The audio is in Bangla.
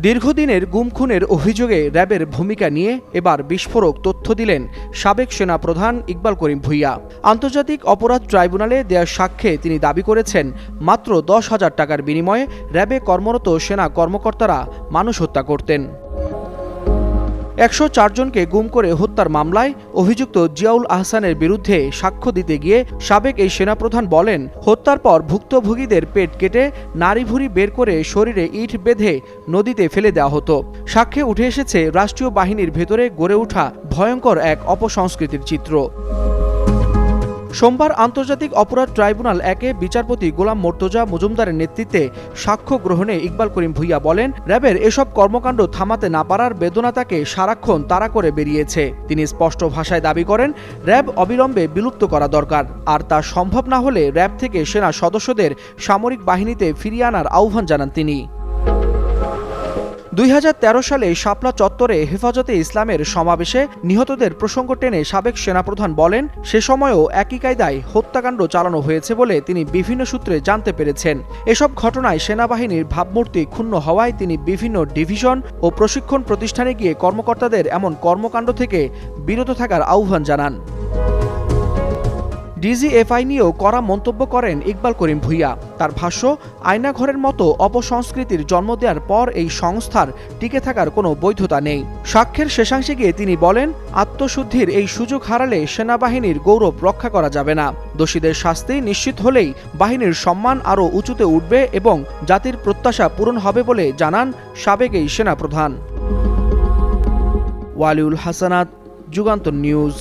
দীর্ঘদিনের গুম খুনের অভিযোগে র্যাবের ভূমিকা নিয়ে এবার বিস্ফোরক তথ্য দিলেন সাবেক সেনাপ্রধান ইকবাল করিম ভূঁইয়া। আন্তর্জাতিক অপরাধ ট্রাইব্যুনালে দেয়া সাক্ষ্যে তিনি দাবি করেছেন, মাত্র 10,000 টাকার বিনিময়ে র্যাবে কর্মরত সেনা কর্মকর্তারা মানুষ হত্যা করতেন। 104 জনকে গুম করে হত্যার মামলায় অভিযুক্ত জিয়াউল আহসানের বিরুদ্ধে সাক্ষ্য দিতে গিয়ে সাবেক এই সেনাপ্রধান বলেন, হত্যার পর ভুক্তভোগীদের পেট কেটে নাড়িভুড়ি বের করে শরীরে ইট বেঁধে নদীতে ফেলে দেওয়া হতো। সাক্ষ্যে উঠে এসেছে রাষ্ট্রীয় বাহিনীর ভেতরে গড়ে ওঠা ভয়ঙ্কর এক অপসংস্কৃতির চিত্র। সোমবার আন্তর্জাতিক অপরাধ ট্রাইব্যুনাল 1-এ বিচারপতি গোলাম মর্তজা মজুমদারের নেতৃত্বে সাক্ষ্য গ্রহণে ইকবাল করিম ভূঁইয়া বলেন, র্যাবের এসব কর্মকাণ্ড থামাতে না পারার বেদনা তাকে সারাক্ষণ তাড়া করে বেরিয়েছে। তিনি স্পষ্ট ভাষায় দাবি করেন, র্যাব অবিলম্বে বিলুপ্ত করা দরকার, আর তা সম্ভব না হলে র্যাব থেকে সেনা সদস্যদের সামরিক বাহিনীতে ফিরিয়ে আনার আহ্বান জানান তিনি। 2013 সালে শাপলা চত্বরে হেফাজতে ইসলামের সমাবেশে নিহতদের প্রসঙ্গ টেনে সাবেক সেনাপ্রধান বলেন, সে সময়ও একই কায়দায় হত্যাকাণ্ড চালানো হয়েছে বলে তিনি বিভিন্ন সূত্রে জানতে পেরেছেন। এসব ঘটনায় সেনাবাহিনীর ভাবমূর্তি ক্ষুণ্ণ হওয়ায় তিনি বিভিন্ন ডিভিশন ও প্রশিক্ষণ প্রতিষ্ঠানে গিয়ে কর্মকর্তাদের এমন কর্মকাণ্ড থেকে বিরত থাকার আহ্বান জানান। ডিজিএফআই নিয়েও কড়া মন্তব্য করেন ইকবাল করিম ভূঁইয়া। তার ভাষ্য, আয়নাঘরের মতো অপসংস্কৃতির জন্ম দেওয়ার পর এই সংস্থার টিকে থাকার কোনো বৈধতা নেই। সাক্ষ্যের শেষাংশে গিয়ে তিনি বলেন, আত্মশুদ্ধির এই সুযোগ হারালে সেনাবাহিনীর গৌরব রক্ষা করা যাবে না। দোষীদের শাস্তি নিশ্চিত হলেই বাহিনীর সম্মান আরও উঁচুতে উঠবে এবং জাতির প্রত্যাশা পূরণ হবে বলে জানান সাবেক এই সেনাপ্রধান। ওয়ালিউল হাসানাত, যুগান্তর নিউজ।